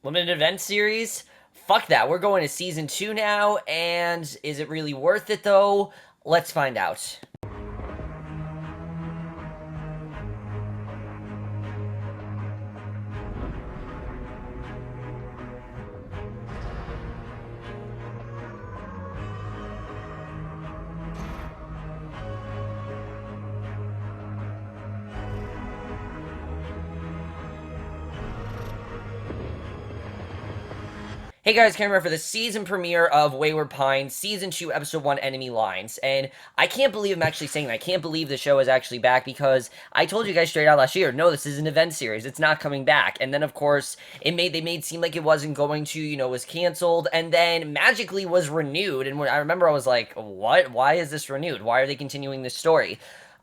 Limited event series? Fuck that. We're going to season 2 now, and is it really worth it though? Let's find out. Hey guys, Kerry for the season premiere of Wayward Pines, Season 2, Episode 1, Enemy Lines. And I can't believe I'm actually saying that. I can't believe the show is actually back because I told you guys straight out last year, no, this is an event series. It's not coming back. And then, of course, they made it seem like it wasn't going to, was canceled, and then magically was renewed. And when I remember I was like, what? Why is this renewed? Why are they continuing this story?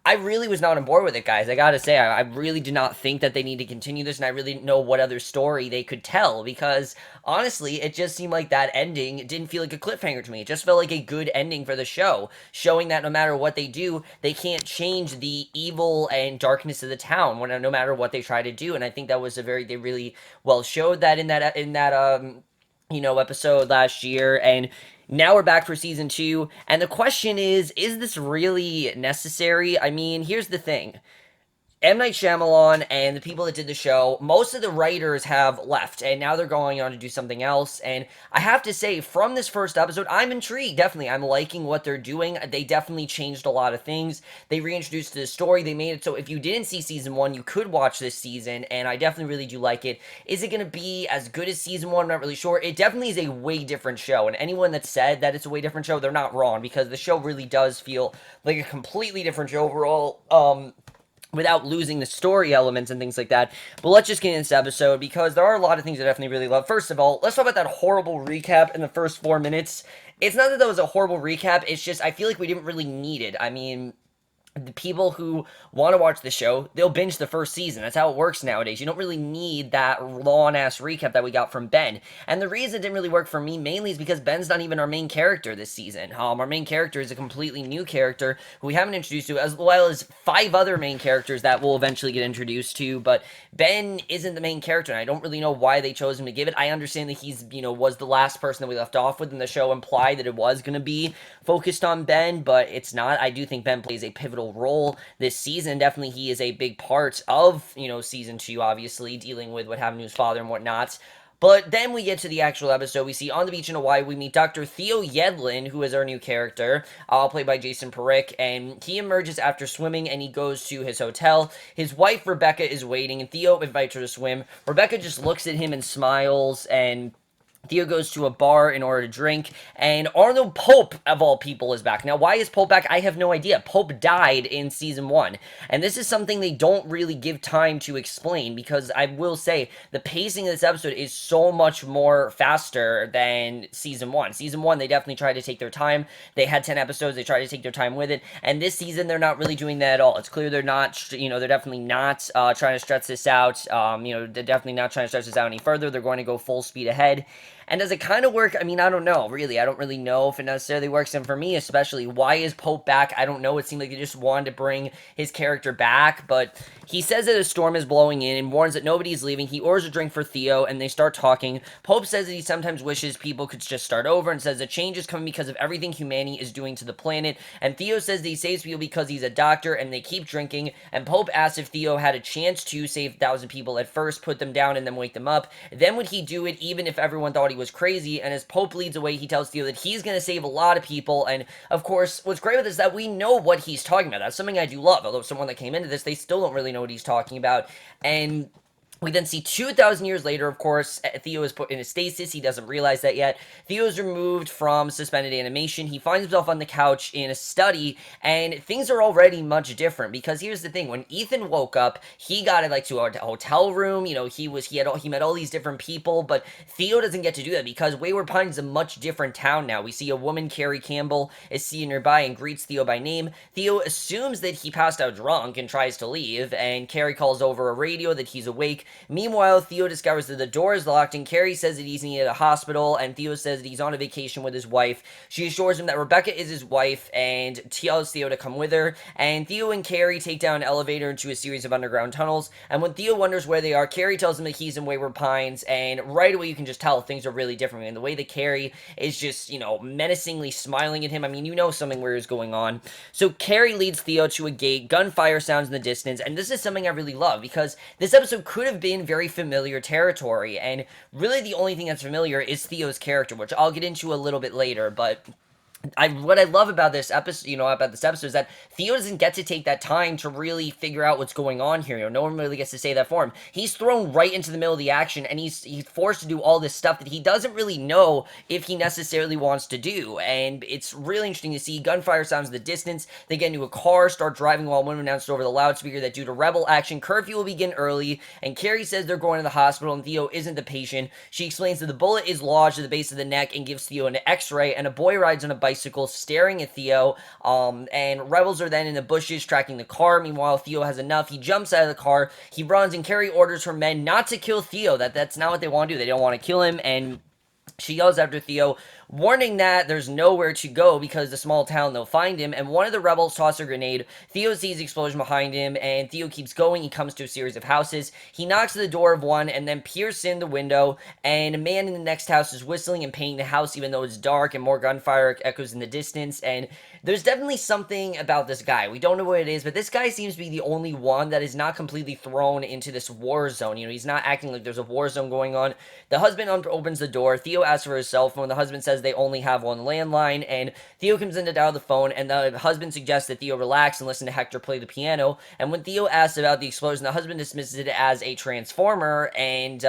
I really was not on board with it, guys. I gotta say, I really did not think that they need to continue this, and I really didn't know what other story they could tell, because, honestly, it just seemed like that ending didn't feel like a cliffhanger to me. It just felt like a good ending for the show, showing that no matter what they do, they can't change the evil and darkness of the town, no matter what they try to do, and I think that was they really well showed that in that episode last year, and now we're back for season 2, and the question is this really necessary? I mean, here's the thing. M. Night Shyamalan and the people that did the show, most of the writers have left, and now they're going on to do something else, and I have to say, from this first episode, I'm intrigued, definitely. I'm liking what they're doing. They definitely changed a lot of things. They reintroduced the story. They made it so if you didn't see season 1, you could watch this season, and I definitely really do like it. Is it going to be as good as season 1? I'm not really sure. It definitely is a way different show, and anyone that said that it's a way different show, they're not wrong, because the show really does feel like a completely different show overall, without losing the story elements and things like that. But let's just get into this episode, because there are a lot of things I definitely really love. First of all, let's talk about that horrible recap in the first 4 minutes. It's not that was a horrible recap, it's just I feel like we didn't really need it. I mean, the people who want to watch the show, they'll binge the first season. That's how it works nowadays. You don't really need that long-ass recap that we got from Ben. And the reason it didn't really work for me mainly is because Ben's not even our main character this season. Our main character is a completely new character who we haven't introduced to, as well as 5 other main characters that we'll eventually get introduced to. But Ben isn't the main character, and I don't really know why they chose him to give it. I understand that he's, was the last person that we left off with, and the show implied that it was going to be focused on Ben, but it's not. I do think Ben plays a pivotal role this season. Definitely he is a big part of, season 2, obviously, dealing with what happened to his father and whatnot. But then we get to the actual episode. We see on the beach in Hawaii, we meet Dr. Theo Yellen, who is our new character, played by Jason Perick, and he emerges after swimming, and he goes to his hotel. His wife, Rebecca, is waiting, and Theo invites her to swim. Rebecca just looks at him and smiles, and Theo goes to a bar in order to drink, and Arnold Pope, of all people, is back. Now, why is Pope back? I have no idea. Pope died in season 1, and this is something they don't really give time to explain, because I will say, the pacing of this episode is so much more faster than season 1. Season 1, they definitely tried to take their time. They had 10 episodes. They tried to take their time with it, and this season, they're not really doing that at all. It's clear they're not, they're definitely not trying to stretch this out. They're definitely not trying to stretch this out any further. They're going to go full speed ahead. And does it kind of work? I mean, I don't know, really. I don't really know if it necessarily works. And for me, especially, why is Pope back? I don't know. It seemed like they just wanted to bring his character back. But he says that a storm is blowing in and warns that nobody's leaving. He orders a drink for Theo, and they start talking. Pope says that he sometimes wishes people could just start over, and says the change is coming because of everything humanity is doing to the planet. And Theo says that he saves people because he's a doctor, and they keep drinking. And Pope asks if Theo had a chance to save 1,000 people at first, put them down, and then wake them up. Then would he do it even if everyone thought he was crazy? And as Pope leads away, he tells Theo that he's going to save a lot of people. And of course, what's great with this is that we know what he's talking about. That's something I do love. Although someone that came into this, they still don't really know what he's talking about. And we then see 2,000 years later, of course, Theo is put in a stasis. He doesn't realize that yet. Theo is removed from suspended animation. He finds himself on the couch in a study, and things are already much different, because here's the thing. When Ethan woke up, he got it to a hotel room. He met all these different people, but Theo doesn't get to do that, because Wayward Pines is a much different town now. We see a woman, Kerry Campbell, is seen nearby and greets Theo by name. Theo assumes that he passed out drunk and tries to leave, and Kerry calls over a radio that he's awake. Meanwhile, Theo discovers that the door is locked, and Kerry says that he's needed at a hospital, and Theo says that he's on a vacation with his wife. She assures him that Rebecca is his wife, and tells Theo to come with her, and Theo and Kerry take down an elevator into a series of underground tunnels, and when Theo wonders where they are, Kerry tells him that he's in Wayward Pines, and right away you can just tell things are really different, and the way that Kerry is just, menacingly smiling at him, I mean, you know something weird is going on. So Kerry leads Theo to a gate, gunfire sounds in the distance, and this is something I really love, because this episode could have been very familiar territory, and really the only thing that's familiar is Theo's character, which I'll get into a little bit later, but what I love about this episode, is that Theo doesn't get to take that time to really figure out what's going on here. No one really gets to say that for him. He's thrown right into the middle of the action, and he's forced to do all this stuff that he doesn't really know if he necessarily wants to do. And it's really interesting to see gunfire sounds in the distance. They get into a car, start driving while one announced over the loudspeaker that due to rebel action, curfew will begin early. And Kerry says they're going to the hospital, and Theo isn't the patient. She explains that the bullet is lodged at the base of the neck and gives Theo an X-ray, and a boy rides on a bicycle staring at Theo, and rebels are then in the bushes tracking the car. Meanwhile, Theo has enough. He jumps out of the car, he runs, and Kerry orders her men not to kill Theo. That's not what they want to do. They don't want to kill him, and she yells after Theo, warning that there's nowhere to go because the small town, they'll find him, and one of the rebels tosses a grenade. Theo sees the explosion behind him, and Theo keeps going. He comes to a series of houses. He knocks at the door of one and then peers in the window, and a man in the next house is whistling and painting the house even though it's dark, and more gunfire echoes in the distance, and there's definitely something about this guy. We don't know what it is, but this guy seems to be the only one that is not completely thrown into this war zone. He's not acting like there's a war zone going on. The husband opens the door. Theo asks for his cell phone. The husband says they only have one landline, and Theo comes in to dial the phone, and the husband suggests that Theo relax and listen to Hector play the piano, and when Theo asks about the explosion, the husband dismisses it as a transformer, and,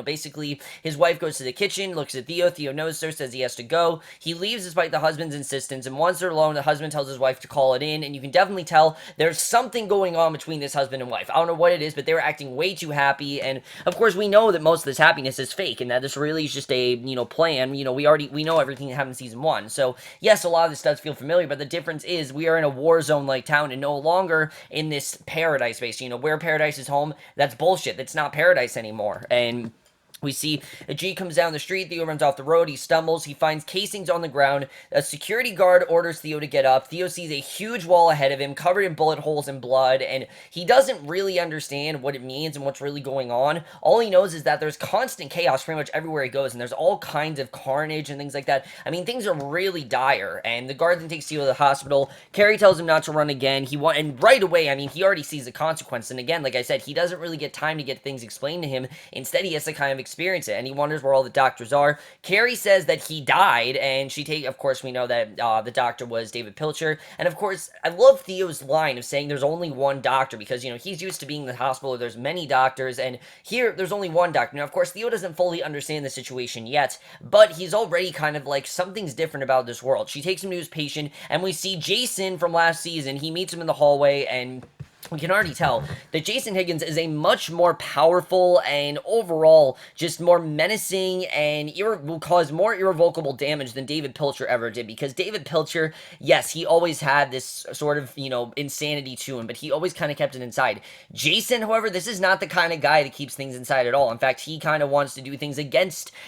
basically, his wife goes to the kitchen, looks at Theo. Theo knows her, says he has to go. He leaves despite the husband's insistence, and once they're alone, the husband tells his wife to call it in, and you can definitely tell there's something going on between this husband and wife. I don't know what it is, but they were acting way too happy, and, of course, we know that most of this happiness is fake, and that this really is just a, plan. We know everything that happened in season 1. So, yes, a lot of this does feel familiar, but the difference is we are in a war zone-like town and no longer in this paradise space. Where paradise is home, that's bullshit. That's not paradise anymore. And we see a Jeep comes down the street. Theo runs off the road. He stumbles. He finds casings on the ground. A security guard orders Theo to get up. Theo sees a huge wall ahead of him, covered in bullet holes and blood, and he doesn't really understand what it means and what's really going on. All he knows is that there's constant chaos pretty much everywhere he goes, and there's all kinds of carnage and things like that. I mean, things are really dire, and the guard then takes Theo to the hospital. Kerry tells him not to run again. And right away, I mean, he already sees the consequence, and again, like I said, he doesn't really get time to get things explained to him. Instead, he has to kind of experience it, and he wonders where all the doctors are. Kerry says that he died, and of course, we know that the doctor was David Pilcher, and of course, I love Theo's line of saying there's only one doctor, because, he's used to being in the hospital where there's many doctors, and here, there's only one doctor. Now, of course, Theo doesn't fully understand the situation yet, but he's already kind of like, something's different about this world. She takes him to his patient, and we see Jason from last season. He meets him in the hallway, and we can already tell that Jason Higgins is a much more powerful and overall just more menacing and will cause more irrevocable damage than David Pilcher ever did, because David Pilcher, yes, he always had this sort of, insanity to him, but he always kind of kept it inside. Jason, however, this is not the kind of guy that keeps things inside at all. In fact, he kind of wants to do things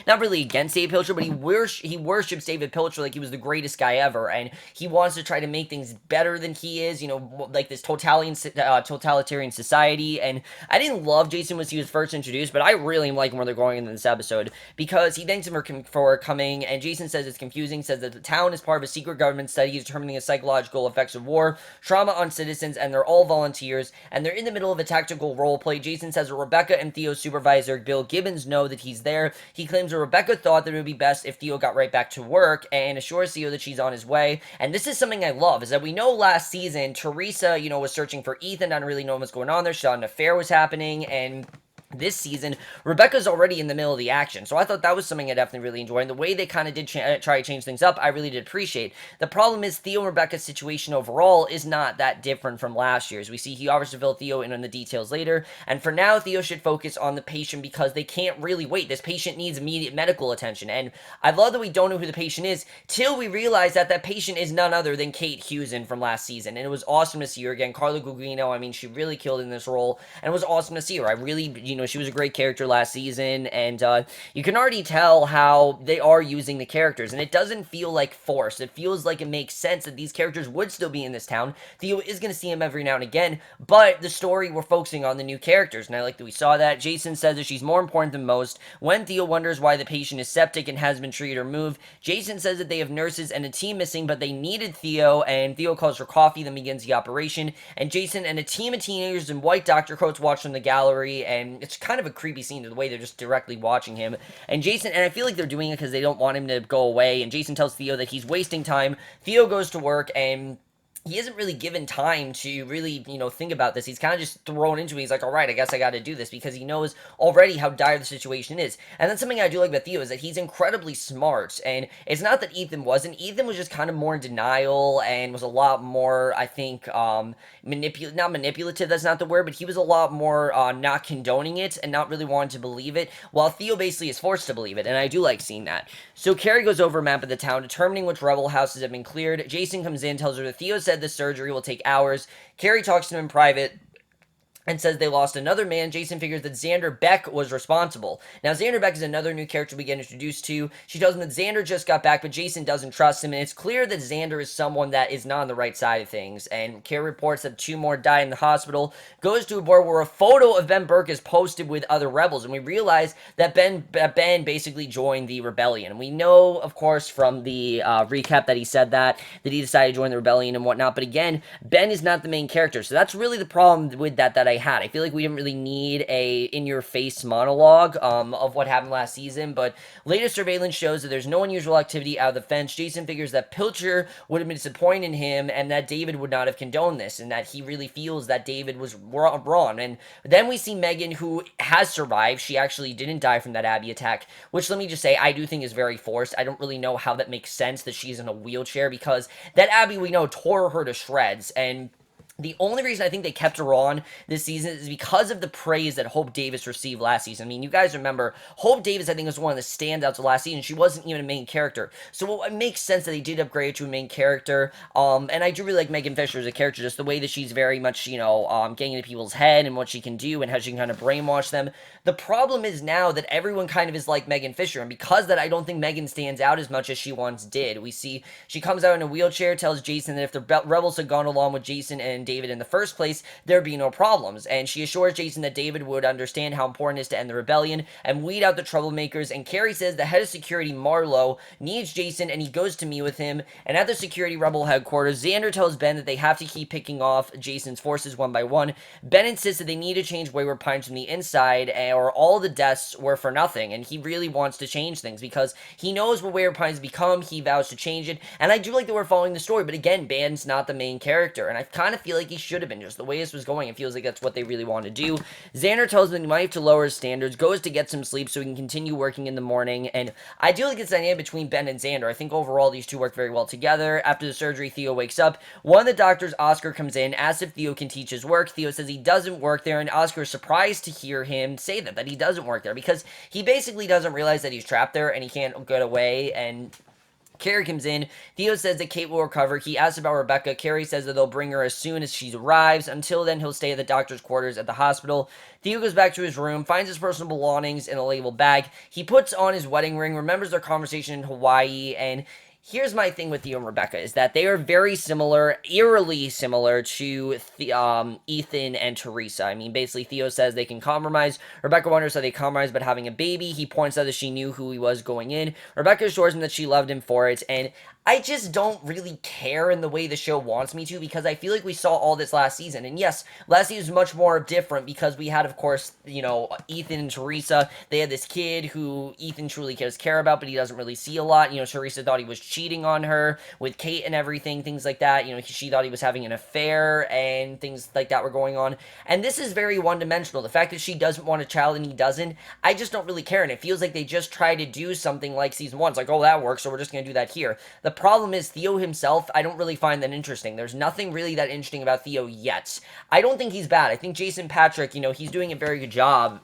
not really against David Pilcher, but he worships David Pilcher like he was the greatest guy ever, and he wants to try to make things better than he is, like this totalitarian society. And I didn't love Jason when he was first introduced, but I really like him where they're going in this episode, because he thanks him for coming, and Jason says it's confusing, says that the town is part of a secret government study determining the psychological effects of war, trauma on citizens, and they're all volunteers, and they're in the middle of a tactical role play. Jason says that Rebecca and Theo's supervisor, Bill Gibbons, know that he's there. He claims that Rebecca thought that it would be best if Theo got right back to work, and assures Theo that she's on his way. And this is something I love, is that we know last season, Teresa, was searching for Ethan, not really knowing what's going on there. She thought an affair was happening, and this season, Rebecca's already in the middle of the action, so I thought that was something I definitely really enjoyed, and the way they kind of did try to change things up, I really did appreciate. The problem is Theo and Rebecca's situation overall is not that different from last year's. We see he offers to fill Theo in on the details later, and for now, Theo should focus on the patient because they can't really wait. This patient needs immediate medical attention, and I love that we don't know who the patient is till we realize that that patient is none other than Kate Hewson from last season, and it was awesome to see her again. Carla Gugino, I mean, she really killed in this role, and it was awesome to see her. I really, she was a great character last season, and you can already tell how they are using the characters, and it doesn't feel like forced. It feels like it makes sense that these characters would still be in this town. Theo is going to see him every now and again, but the story, we're focusing on the new characters, and I like that we saw that. Jason says that she's more important than most. When Theo wonders why the patient is septic and has been treated or moved, Jason says that they have nurses and a team missing, but they needed Theo, and Theo calls for coffee, then begins the operation, and Jason and a team of teenagers in white doctor coats watch from the gallery, and it's kind of a creepy scene the way they're just directly watching him. And Jason, and I feel like they're doing it because they don't want him to go away, and Jason tells Theo that he's wasting time. Theo goes to work, and he isn't really given time to really, think about this. He's kind of just thrown into it. He's like, all right, I guess I got to do this, because he knows already how dire the situation is. And that's something I do like about Theo, is that he's incredibly smart. And it's not that Ethan wasn't. Ethan was just kind of more in denial and was a lot more, I think, not manipulative, that's not the word, but he was a lot more not condoning it and not really wanting to believe it, while Theo basically is forced to believe it. And I do like seeing that. So Kerry goes over a map of the town, determining which rebel houses have been cleared. Jason comes in, tells her that Theo said the surgery will take hours. Kerry talks to him in private and says they lost another man. Jason figures that Sandra Beck was responsible. Now, Sandra Beck is another new character we get introduced to. She tells him that Xander just got back, but Jason doesn't trust him, and it's clear that Xander is someone that is not on the right side of things. And Kerry reports that 2 more died in the hospital, goes to a board where a photo of Ben Burke is posted with other rebels, and we realize that Ben basically joined the rebellion. And we know, of course, from the recap that he said that he decided to join the rebellion and whatnot, but again, Ben is not the main character, so that's really the problem with that I had. I feel like we didn't really need a in-your-face monologue of what happened last season, but latest surveillance shows that there's no unusual activity out of the fence. Jason figures that Pilcher would have been disappointed in him, and that David would not have condoned this, and that he really feels that David was wrong. And then we see Megan, who has survived. She actually didn't die from that Abby attack, which, let me just say, I do think is very forced. I don't really know how that makes sense that she's in a wheelchair, because that Abby, we know, tore her to shreds, and the only reason I think they kept her on this season is because of the praise that Hope Davis received last season. I mean, you guys remember, Hope Davis, I think, was one of the standouts of last season. She wasn't even a main character. So it makes sense that they did upgrade to a main character. And I do really like Megan Fisher as a character, just the way that she's very much, getting into people's head and what she can do and how she can kind of brainwash them. The problem is now that everyone kind of is like Megan Fisher, and because of that, I don't think Megan stands out as much as she once did. We see she comes out in a wheelchair, tells Jason that if the rebels had gone along with Jason and David in the first place, there'd be no problems, and she assures Jason that David would understand how important it is to end the rebellion and weed out the troublemakers. And Kerry says the head of security, Marlowe, needs Jason, and he goes to meet with him. And at the security rebel headquarters, Xander tells Ben that they have to keep picking off Jason's forces one by one. Ben insists that they need to change Wayward Pines from the inside, or all the deaths were for nothing, and he really wants to change things because he knows what Wayward Pines become. He vows to change it, and I do like that we're following the story, but again, Ben's not the main character, and I kind of feel like he should have been. Just the way this was going, it feels like that's what they really want to do. Xander tells them he might have to lower his standards, goes to get some sleep so he can continue working in the morning, and I do like this dynamic between Ben and Xander. I think overall these two work very well together. After the surgery, Theo wakes up. One of the doctors, Oscar, comes in, asks if Theo can teach his work. Theo says he doesn't work there, and Oscar is surprised to hear him say that he doesn't work there, because he basically doesn't realize that he's trapped there and he can't get away. And Kerry comes in. Theo says that Kate will recover. He asks about Rebecca. Kerry says that they'll bring her as soon as she arrives. Until then, he'll stay at the doctor's quarters at the hospital. Theo goes back to his room, finds his personal belongings in a labeled bag. He puts on his wedding ring, remembers their conversation in Hawaii, and here's my thing with Theo and Rebecca, is that they are very similar, eerily similar to Ethan and Teresa. I mean, basically, Theo says they can compromise. Rebecca wonders how they compromise about having a baby. He points out that she knew who he was going in. Rebecca assures him that she loved him for it, and I just don't really care in the way the show wants me to, because I feel like we saw all this last season. And yes, last season was much more different because we had, of course, Ethan and Teresa. They had this kid who Ethan truly does care about, but he doesn't really see a lot. Teresa thought he was cheating on her with Kate and everything, things like that. She thought he was having an affair and things like that were going on. And this is very one-dimensional. The fact that she doesn't want a child and he doesn't, I just don't really care. And it feels like they just try to do something like season 1. It's like, oh, that works, so we're just going to do that here. The problem is Theo himself, I don't really find that interesting. There's nothing really that interesting about Theo yet. I don't think he's bad. I think Jason Patrick, he's doing a very good job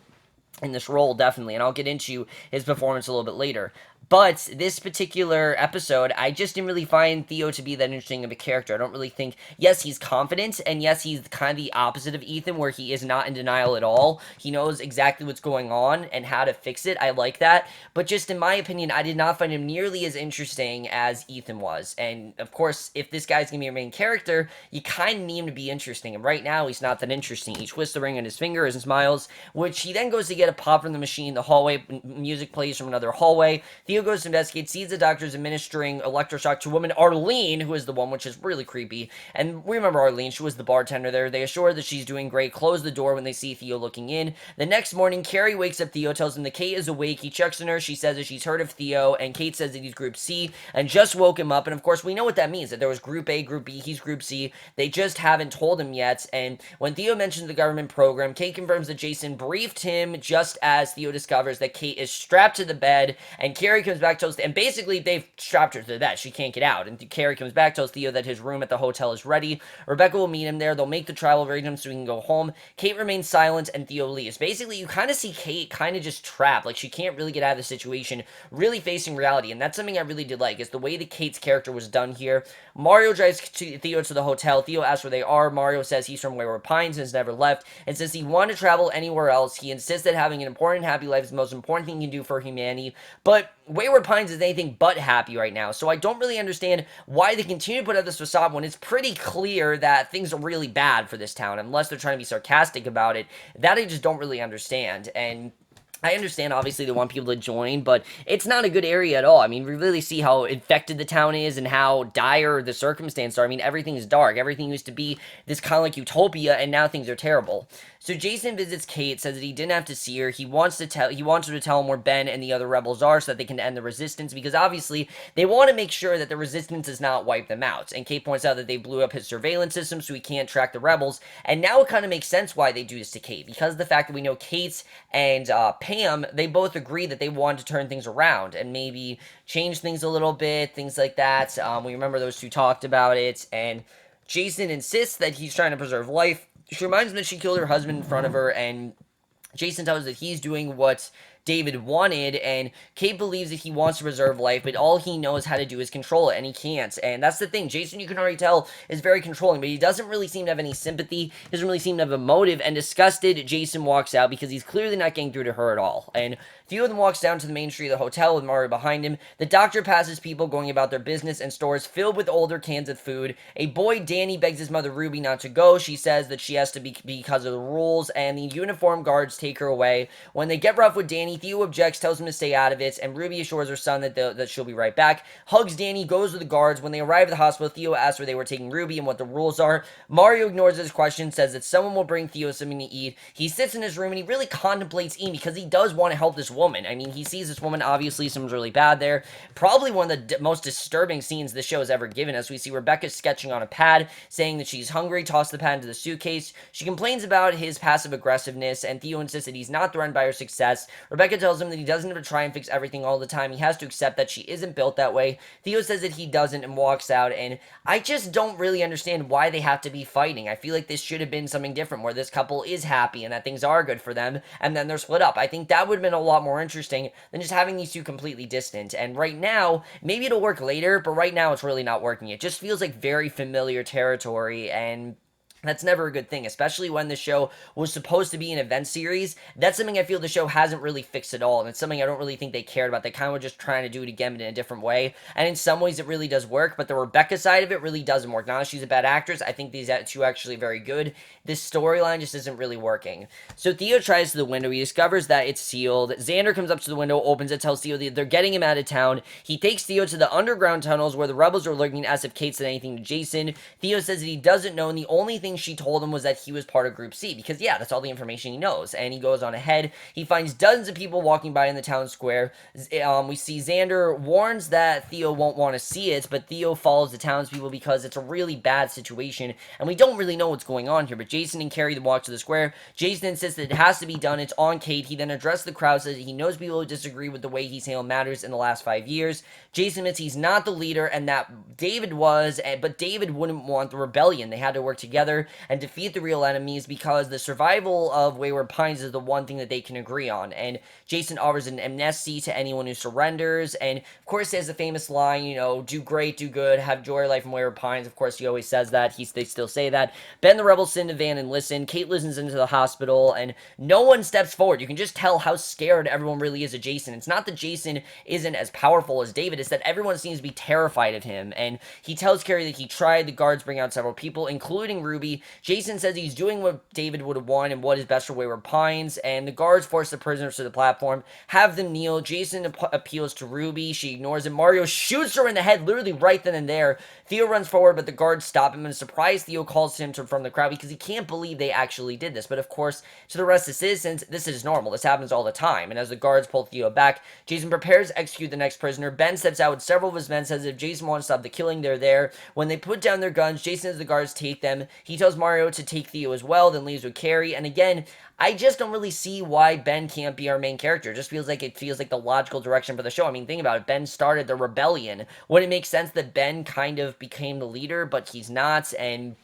in this role, definitely, and I'll get into his performance a little bit later. But this particular episode, I just didn't really find Theo to be that interesting of a character. I don't really think, yes, he's confident, and yes, he's kind of the opposite of Ethan, where he is not in denial at all. He knows exactly what's going on and how to fix it. I like that. But just in my opinion, I did not find him nearly as interesting as Ethan was. And of course, if this guy's going to be your main character, you kind of need him to be interesting. And right now, he's not that interesting. He twists the ring on his finger and smiles, which he then goes to get a pop from the machine. The hallway music plays from another hallway. Theo goes to investigate, sees the doctors administering electroshock to a woman, Arlene, who is the one, which is really creepy. And we remember Arlene, she was the bartender there. They assure her that she's doing great, close the door when they see Theo looking in. The next morning, Kerry wakes up Theo, tells him that Kate is awake. He checks on her. She says that she's heard of Theo, and Kate says that he's Group C and just woke him up. And of course, we know what that means, that there was Group A, Group B, he's Group C. They just haven't told him yet. And when Theo mentions the government program, Kate confirms that Jason briefed him just as Theo discovers that Kate is strapped to the bed, and Kerry comes back, tells, and basically they've strapped her to the bed. She can't get out. And Kerry comes back, tells Theo that his room at the hotel is ready. Rebecca will meet him there. They'll make the trial arrangement so he can go home. Kate remains silent, and Theo leaves. Basically, you kind of see Kate kind of just trapped. Like, she can't really get out of the situation, really facing reality. And that's something I really did like, is the way that Kate's character was done here. Mario drives Theo to the hotel. Theo asks where they are. Mario says he's from Wayward Pines and has never left. And says he wanted to travel anywhere else. He insists that having an important, happy life is the most important thing he can do for humanity. But Wayward Pines is anything but happy right now, so I don't really understand why they continue to put out this facade when it's pretty clear that things are really bad for this town, unless they're trying to be sarcastic about it. That I just don't really understand, and I understand, obviously, they want people to join, but it's not a good area at all. I mean, we really see how infected the town is and how dire the circumstances are. I mean, everything is dark. Everything used to be this kind of like utopia, and now things are terrible. So Jason visits Kate, says that he didn't have to see her. He wants her to tell him where Ben and the other rebels are so that they can end the resistance, because obviously they want to make sure that the resistance does not wipe them out. And Kate points out that they blew up his surveillance system so he can't track the rebels. And now it kind of makes sense why they do this to Kate, because of the fact that we know Kate and Pam, they both agree that they want to turn things around and maybe change things a little bit, things like that. We remember those two talked about it, and Jason insists that he's trying to preserve life. She reminds him that she killed her husband in front of her, and Jason tells her that he's doing what David wanted, and Kate believes that he wants to preserve life, but all he knows how to do is control it, and he can't. And that's the thing. Jason, you can already tell, is very controlling, but he doesn't really seem to have any sympathy. He doesn't really seem to have a motive, and disgusted, Jason walks out because he's clearly not getting through to her at all. And Theo then walks down to the main street of the hotel with Mario behind him. The doctor passes people going about their business and stores filled with older cans of food. A boy, Danny, begs his mother, Ruby, not to go. She says that she has to be because of the rules, and the uniformed guards take her away. When they get rough with Danny, Theo objects, tells him to stay out of it, and Ruby assures her son that she'll be right back. Hugs Danny, goes to the guards. When they arrive at the hospital, Theo asks where they were taking Ruby and what the rules are. Mario ignores his question, says that someone will bring Theo something to eat. He sits in his room and he really contemplates eating because he does want to help this woman. I mean, he sees this woman, obviously something's really bad there. Probably one of the most disturbing scenes the show has ever given us. We see Rebecca sketching on a pad, saying that she's hungry, toss the pad into the suitcase. She complains about his passive aggressiveness, and Theo insists that he's not threatened by her success. Rebecca tells him that he doesn't have to try and fix everything all the time. He has to accept that she isn't built that way. Theo says that he doesn't and walks out, and I just don't really understand why they have to be fighting. I feel like this should have been something different, where this couple is happy and that things are good for them, and then they're split up. I think that would have been a lot more interesting than just having these two completely distant. And right now, maybe it'll work later, but right now it's really not working. It just feels like very familiar territory, and that's never a good thing, especially when the show was supposed to be an event series. That's something I feel the show hasn't really fixed at all, and it's something I don't really think they cared about. They kind of were just trying to do it again, but in a different way, and in some ways it really does work, but the Rebecca side of it really doesn't work. Not that she's a bad actress, I think these two are actually very good. This storyline just isn't really working. So Theo tries to the window. He discovers that it's sealed. Xander comes up to the window, opens it, tells Theo that they're getting him out of town. He takes Theo to the underground tunnels where the rebels are lurking, as if Kate said anything to Jason. Theo says that he doesn't know, and the only thing she told him was that he was part of Group C, because yeah, that's all the information he knows. And he goes on ahead. He finds dozens of people walking by in the town square. We see Xander warns that Theo won't want to see it, but Theo follows the townspeople because it's a really bad situation, and we don't really know what's going on here. But Jason and Kerry walk to the square. Jason insists that it has to be done. It's on Kate. He then addresses the crowd, says that he knows people who disagree with the way he's handled matters in the last 5 years. Jason admits he's not the leader, and that David was, but David wouldn't want the rebellion. They had to work together. together and defeat the real enemies because the survival of Wayward Pines is the one thing that they can agree on. And Jason offers an amnesty to anyone who surrenders, and of course he has the famous line, do great, do good, have joy, life in Wayward Pines. Of course he always says that. They still say that. Ben the rebels sit in the van and listen. Kate listens into the hospital, and no one steps forward. You can just tell how scared everyone really is of Jason. It's not that Jason isn't as powerful as David, it's that everyone seems to be terrified of him, and he tells Kerry that he tried. The guards bring out several people, including Ruby. Jason says he's doing what David would have won and what is best for Wayward Pines, and the guards force the prisoners to the platform, have them kneel. Jason appeals to Ruby. She ignores him. Mario shoots her in the head, literally right then and there. Theo runs forward, but the guards stop him, and surprised Theo calls to him from the crowd because he can't believe they actually did this. But of course, to the rest of the citizens, this is normal. This happens all the time. And as the guards pull Theo back, Jason prepares to execute the next prisoner. Ben steps out with several of his men, says if Jason wants to stop the killing, they're there. When they put down their guns, Jason has the guards take them. He tells Mario to take Theo as well, then leaves with Kerry. And again, I just don't really see why Ben can't be our main character. It just feels like the logical direction for the show. I mean, think about it. Ben started the rebellion. Wouldn't it make sense that Ben kind of became the leader, but he's not? And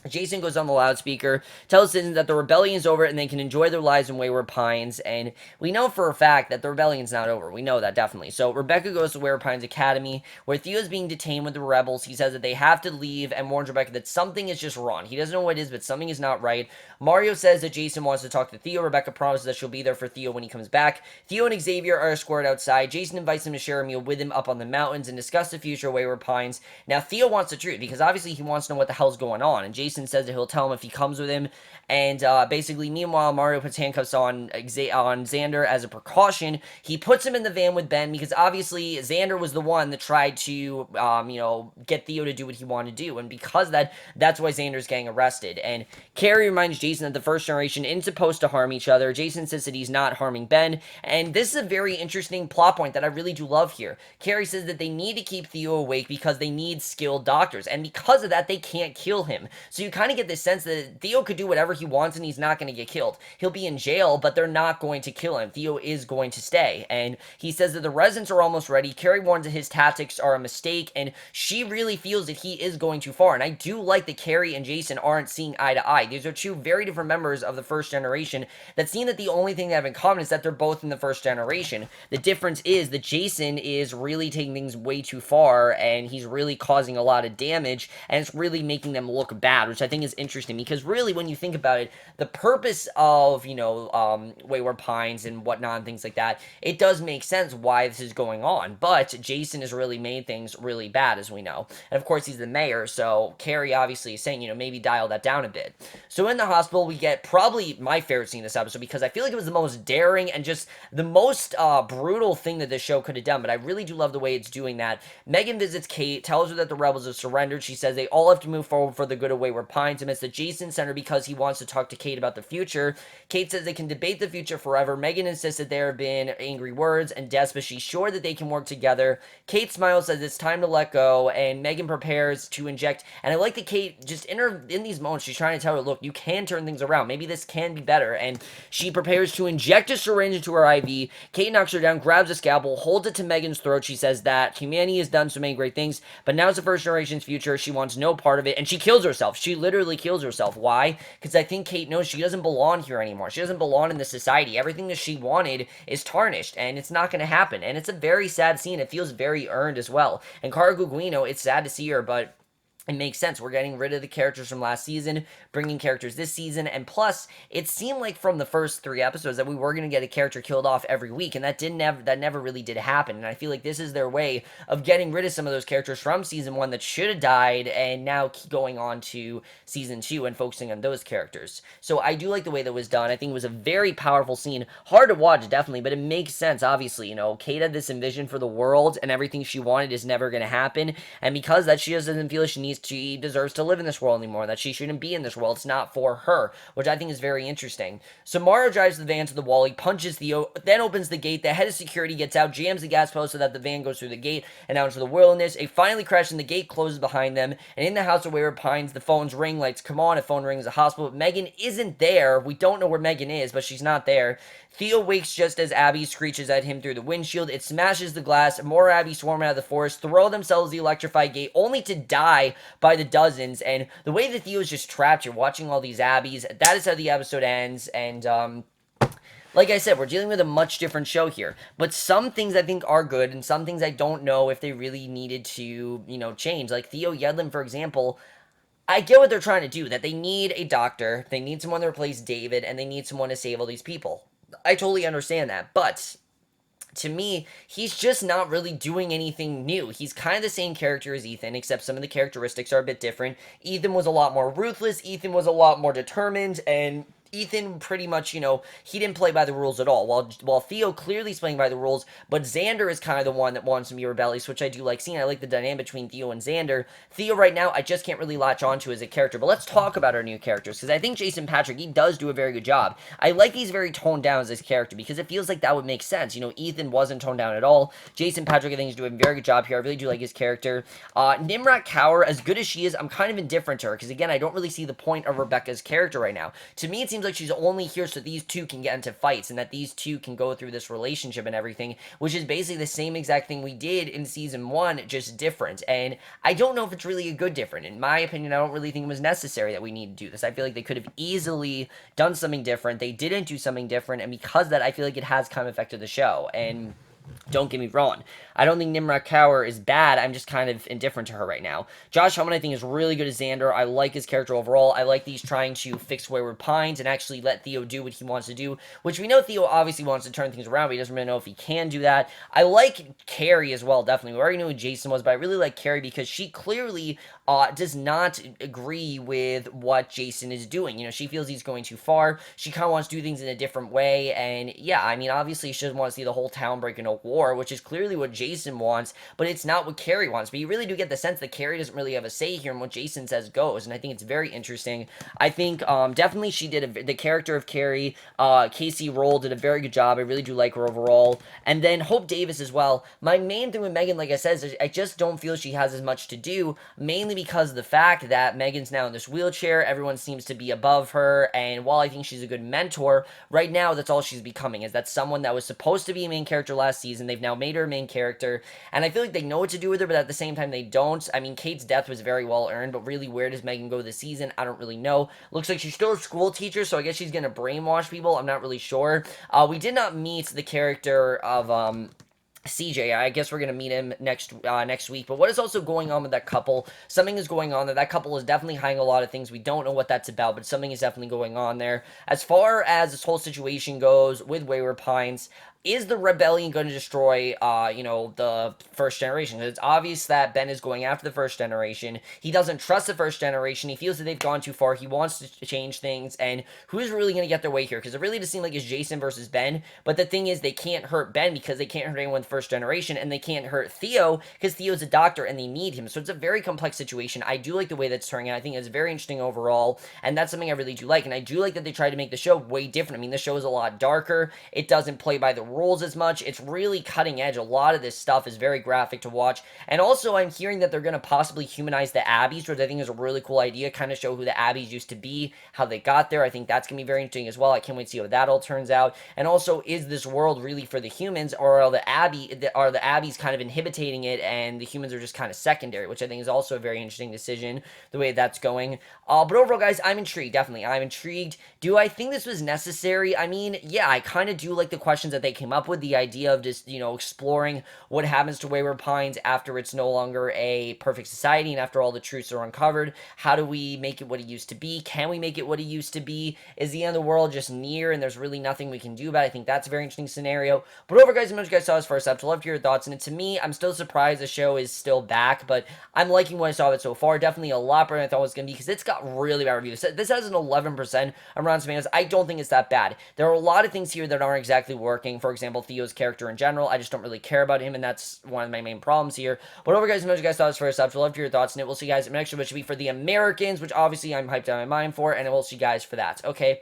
Jason goes on the loudspeaker, tells citizens that the rebellion is over and they can enjoy their lives in Wayward Pines, and we know for a fact that the rebellion's not over. We know that, definitely. So Rebecca goes to Wayward Pines Academy, where Theo is being detained with the rebels. He says that they have to leave and warns Rebecca that something is just wrong. He doesn't know what it is, but something is not right. Mario says that Jason wants to talk to Theo. Rebecca promises that she'll be there for Theo when he comes back. Theo and Xavier are escorted outside. Jason invites him to share a meal with him up on the mountains and discuss the future of Wayward Pines. Now, Theo wants the truth, because obviously he wants to know what the hell's going on, and Jason says that he'll tell him if he comes with him. And basically, meanwhile, Mario puts handcuffs on Xander as a precaution. He puts him in the van with Ben because obviously Xander was the one that tried to, get Theo to do what he wanted to do. And because of that, that's why Xander's getting arrested. And Kerry reminds Jason that the first generation isn't supposed to harm each other. Jason says that he's not harming Ben. And this is a very interesting plot point that I really do love here. Kerry says that they need to keep Theo awake because they need skilled doctors. And because of that, they can't kill him. So you kind of get this sense that Theo could do whatever he wants and he's not going to get killed. He'll be in jail, but they're not going to kill him. Theo is going to stay. And he says that the residents are almost ready. Kerry warns that his tactics are a mistake, and she really feels that he is going too far. And I do like that Kerry and Jason aren't seeing eye to eye. These are two very different members of the first generation that seem that the only thing they have in common is that they're both in the first generation. The difference is that Jason is really taking things way too far, and he's really causing a lot of damage, and it's really making them look bad, which I think is interesting, because really, when you think about it, the purpose of, Wayward Pines and whatnot and things like that, it does make sense why this is going on, but Jason has really made things really bad, as we know. And of course, he's the mayor, so Kerry obviously is saying, maybe dial that down a bit. So in the hospital, we get probably my favorite scene in this episode, because I feel like it was the most daring and just the most brutal thing that this show could have done, but I really do love the way it's doing that. Megan visits Kate, tells her that the rebels have surrendered. She says they all have to move forward for the good of Wayward Pines, amidst the Jason Center because he wants to talk to Kate about the future. Kate says they can debate the future forever. Megan insists that there have been angry words and deaths, but she's sure that they can work together. Kate smiles, says it's time to let go, and Megan prepares to inject. And I like that Kate, just in these moments, she's trying to tell her, look, you can turn things around. Maybe this can be better. And she prepares to inject a syringe into her IV. Kate knocks her down, grabs a scalpel, holds it to Megan's throat. She says that humanity has done so many great things, but now's the first generation's future. She wants no part of it, and she kills herself. She literally kills herself. Why? Because I think Kate knows she doesn't belong here anymore. She doesn't belong in this society. Everything that she wanted is tarnished, and it's not going to happen. And it's a very sad scene. It feels very earned as well. And Cara Guguino, it's sad to see her, but it makes sense. We're getting rid of the characters from last season, bringing characters this season, and plus, it seemed like from the first 3 episodes that we were going to get a character killed off every week, and that never really did happen, and I feel like this is their way of getting rid of some of those characters from season 1 that should have died, and now going on to season 2 and focusing on those characters. So I do like the way that was done. I think it was a very powerful scene. Hard to watch, definitely, but it makes sense, obviously. Kate had this envision for the world, and everything she wanted is never going to happen, and because that, she just doesn't feel she deserves to live in this world anymore, that she shouldn't be in this world. It's not for her, which I think is very interesting. So Mario drives the van to the wall, he punches Theo, then opens the gate, the head of security gets out, jams the gas post so that the van goes through the gate and out into the wilderness. It finally crashes and the gate closes behind them, and in the house of Wayward Pines, the phones ring, lights come on, a phone rings the hospital, but Megan isn't there. We don't know where Megan is, but she's not there. Theo wakes just as Abby screeches at him through the windshield. It smashes the glass. More Abby swarm out of the forest, throw themselves the electrified gate, only to die by the dozens. And the way that Theo is just trapped, you're watching all these Abbeys. That is how the episode ends. And like I said, we're dealing with a much different show here. But some things I think are good, and some things I don't know if they really needed to, change. Like Theo Yellen, for example, I get what they're trying to do, that they need a doctor, they need someone to replace David, and they need someone to save all these people. I totally understand that, but to me, he's just not really doing anything new. He's kind of the same character as Ethan, except some of the characteristics are a bit different. Ethan was a lot more ruthless, Ethan was a lot more determined, and Ethan pretty much, he didn't play by the rules at all. While Theo clearly is playing by the rules, but Xander is kind of the one that wants to be rebellious, which I do like seeing. I like the dynamic between Theo and Xander. Theo right now, I just can't really latch onto as a character. But let's talk about our new characters, because I think Jason Patric, he does do a very good job. I like he's very toned down as his character, because it feels like that would make sense. Ethan wasn't toned down at all. Jason Patric, I think, is doing a very good job here. I really do like his character. Nimrat Kaur, as good as she is, I'm kind of indifferent to her, because again, I don't really see the point of Rebecca's character right now. To me, it seems like she's only here so these two can get into fights and that these two can go through this relationship and everything, which is basically the same exact thing we did in season 1, just different. And I don't know if it's really a good different. In my opinion, I don't really think it was necessary that we need to do this. I feel like they could have easily done something different. They didn't do something different, and because of that, I feel like it has kind of affected the show. And don't get me wrong, I don't think Nimrat Kaur is bad. I'm just kind of indifferent to her right now. Josh Homan, I think, is really good as Xander. I like his character overall. I like that he's trying to fix Wayward Pines and actually let Theo do what he wants to do, which we know Theo obviously wants to turn things around, but he doesn't really know if he can do that. I like Kerry as well, definitely. We already knew who Jason was, but I really like Kerry because she clearly does not agree with what Jason is doing. She feels he's going too far. She kind of wants to do things in a different way, and yeah, I mean, obviously she doesn't want to see the whole town break into war, which is clearly what Jason wants, but it's not what Kerry wants. But you really do get the sense that Kerry doesn't really have a say here, and what Jason says goes, and I think it's very interesting. I think definitely she did the character of Kerry, Casey Roll did a very good job. I really do like her overall. And then Hope Davis as well. My main thing with Megan, like I said, is I just don't feel she has as much to do, mainly because of the fact that Megan's now in this wheelchair. Everyone seems to be above her, and while I think she's a good mentor, right now that's all she's becoming, is that someone that was supposed to be a main character last season. They've now made her a main character, and I feel like they know what to do with her, but at the same time they don't. I mean, Kate's death was very well earned, but really, where does Megan go this season? I don't really know. Looks like she's still a school teacher, so I guess she's gonna brainwash people. I'm not really sure. We did not meet the character of CJ. I guess we're going to meet him next week. But what is also going on with that couple? Something is going on there. That couple is definitely hiding a lot of things. We don't know what that's about, but something is definitely going on there. As far as this whole situation goes with Wayward Pines, is the rebellion going to destroy, the first generation? Because it's obvious that Ben is going after the first generation. He doesn't trust the first generation. He feels that they've gone too far. He wants to change things. And who's really going to get their way here? Because it really does seem like it's Jason versus Ben. But the thing is, they can't hurt Ben because they can't hurt anyone in the first generation. And they can't hurt Theo because Theo's a doctor and they need him. So it's a very complex situation. I do like the way that's turning out. I think it's very interesting overall. And that's something I really do like. And I do like that they tried to make the show way different. I mean, the show is a lot darker. It doesn't play by the rules as much. It's really cutting edge. A lot of this stuff is very graphic to watch. And also, I'm hearing that they're going to possibly humanize the Abbeys, which I think is a really cool idea. Kind of show who the Abbeys used to be, how they got there. I think that's going to be very interesting as well. I can't wait to see how that all turns out. And also, is this world really for the humans, or are the Abbeys kind of inhibiting it, and the humans are just kind of secondary, which I think is also a very interesting decision, the way that's going. But overall, guys, I'm intrigued. Definitely, I'm intrigued. Do I think this was necessary? I mean, yeah, I kind of do like the questions that they came up with. The idea of just, exploring what happens to Wayward Pines after it's no longer a perfect society and after all the truths are uncovered. How do we make it what it used to be? Can we make it what it used to be? Is the end of the world just near and there's really nothing we can do about it? I think that's a very interesting scenario. But overall, guys, as you guys saw this first up, I'd love to hear your thoughts. And to me, I'm still surprised the show is still back, but I'm liking what I saw of it so far. Definitely a lot better than I thought it was going to be, because it's got really bad reviews. This has an 11% on Rotten Tomatoes. I don't think it's that bad. There are a lot of things here that aren't exactly working. For example, Theo's character in general, I just don't really care about him, and that's one of my main problems here. But over, guys, you guys thought this first up. I'd love to hear your thoughts, and we'll see you guys in the next one, which will be for the Americans, which obviously I'm hyped out of my mind for, and we'll see you guys for that. Okay, bye.